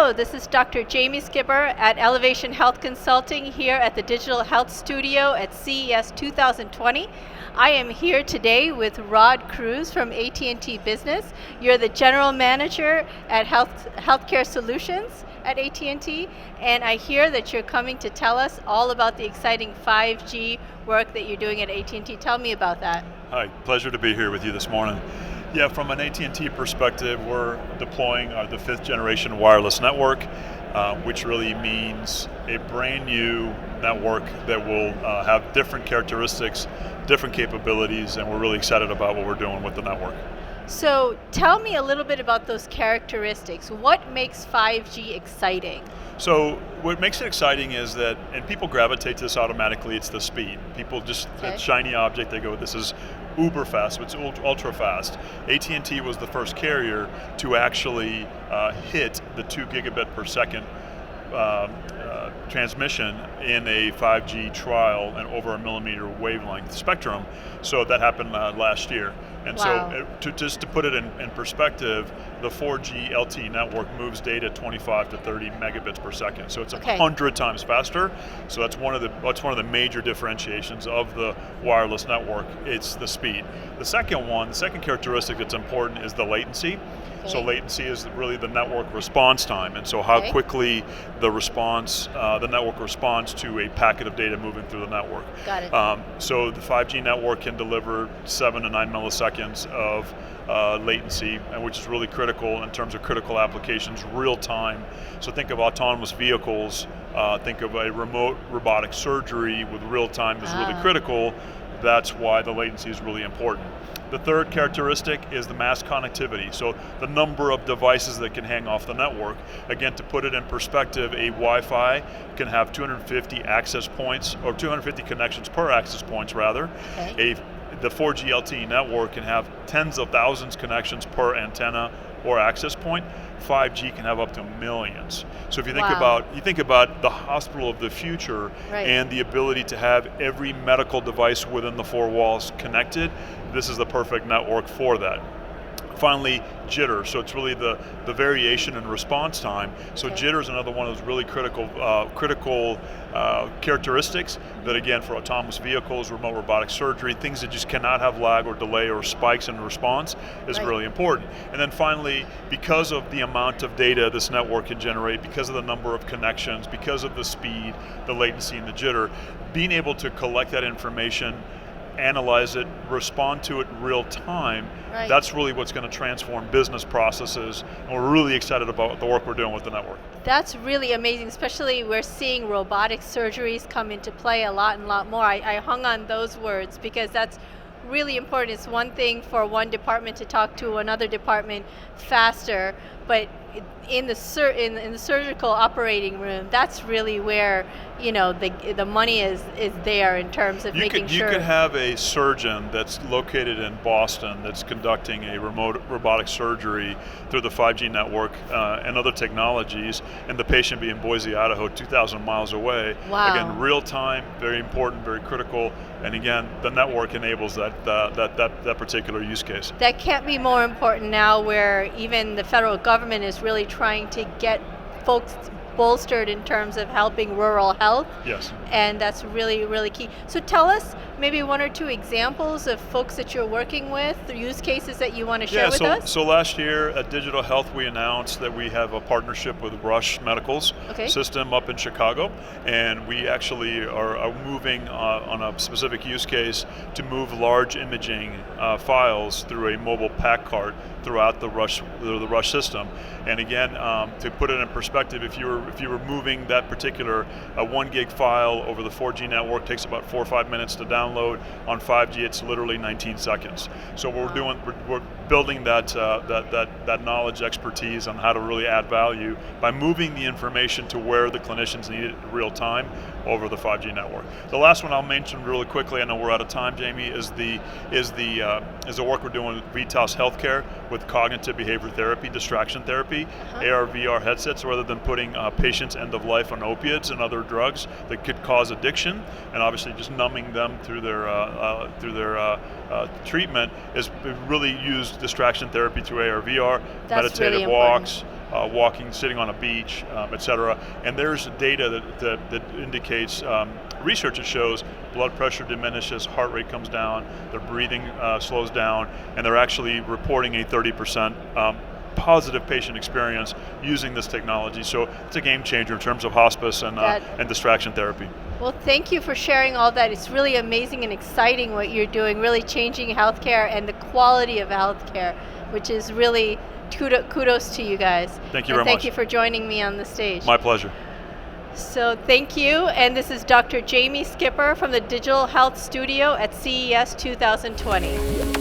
Hello, this is Dr. Jamie Skipper at Elevation Health Consulting here at the Digital Health Studio at CES 2020. I am here today with Cruz from AT&T Business. You're the General Manager at Healthcare Solutions at AT&T, and I hear that you're coming to tell us all about the exciting 5G work that you're doing at AT&T. Tell me about that. Hi, pleasure to be here with you this morning. Yeah, from an AT&T perspective, we're deploying the 5th generation wireless network, which really means a brand new network that will have different characteristics, different capabilities, and we're really excited about what we're doing with the network. So tell me a little bit about those characteristics. What makes 5G exciting? So what makes it exciting is that, and people gravitate to this automatically, it's the speed. People just, that shiny object, they go, this is uber fast, it's ultra fast. AT&T was the first carrier to actually hit the 2 gigabit per second transmission in a 5G trial and over a millimeter wavelength spectrum. So that happened last year. And wow. So just to put it in perspective, the 4G LTE network moves data 25 to 30 megabits per second. So it's 100 times faster. So that's one of the major differentiations of the wireless network. It's the speed. The second characteristic that's important is the latency. So latency is really the network response time, and so how quickly the network responds to a packet of data moving through the network. Got it. So the 5G network can deliver 7 to 9 milliseconds of latency, which is really critical in terms of critical applications, real time. So think of autonomous vehicles, think of a remote robotic surgery with real time is really critical. That's why the latency is really important. The third characteristic is the mass connectivity, so the number of devices that can hang off the network. Again, to put it in perspective, a Wi-Fi can have 250 access points, or 250 connections per access points rather. The 4G LTE network can have tens of thousands connections per antenna or access point. 5G can have up to millions. So if you think about the hospital of the future and the ability to have every medical device within the 4 walls connected, this is the perfect network for that. Finally, jitter. So it's really the variation in response time. So jitter is another one of those really critical characteristics that, again, for autonomous vehicles, remote robotic surgery, things that just cannot have lag or delay or spikes in response is really important. And then finally, because of the amount of data this network can generate, because of the number of connections, because of the speed, the latency, and the jitter, being able to collect that information, analyze it, respond to it in real time, that's really what's going to transform business processes, and we're really excited about the work we're doing with the network. That's really amazing, especially we're seeing robotic surgeries come into play a lot more. I hung on those words because that's really important. It's one thing for one department to talk to another department faster, but in the surgical operating room, that's really where the money is there in terms of making sure. You could have a surgeon that's located in Boston that's conducting a remote robotic surgery through the 5G network and other technologies, and the patient be in Boise, Idaho, 2,000 miles away. Wow. Again, real time, very important, very critical, and again, the network enables that particular use case. That can't be more important now, where even the federal government is really trying to get folks bolstered in terms of helping rural health. Yes. And that's really, really key. So tell us maybe one or two examples of folks that you're working with, the use cases that you want to share with us. So last year at Digital Health, we announced that we have a partnership with Rush Medical's system up in Chicago, and we actually are moving on a specific use case to move large imaging files through a mobile pack cart throughout the Rush system. And again, to put it in perspective, if you were moving that particular 1 gig file over the 4G network, takes about 4 or 5 minutes to download. On 5G, it's literally 19 seconds. So we're building that knowledge, expertise on how to really add value by moving the information to where the clinicians need it in real time over the 5G network. The last one I'll mention really quickly, I know we're out of time, Jamie, is the work we're doing with Vitas Healthcare with cognitive behavior therapy, distraction therapy, AR/VR headsets, rather than putting patients end of life on opiates and other drugs that could cause addiction, and obviously just numbing them through their treatment, is really used distraction therapy through AR/VR, meditative walks, walking, sitting on a beach, etc. And there's data that indicates, research that shows blood pressure diminishes, heart rate comes down, their breathing slows down, and they're actually reporting a 30% positive patient experience using this technology. So it's a game changer in terms of hospice and distraction therapy. Well, thank you for sharing all that. It's really amazing and exciting what you're doing, really changing healthcare and the quality of healthcare, which is really kudos to you guys. Thank you very much. Thank you for joining me on the stage. My pleasure. So thank you, and this is Dr. Jamie Skipper from the Digital Health Studio at CES 2020.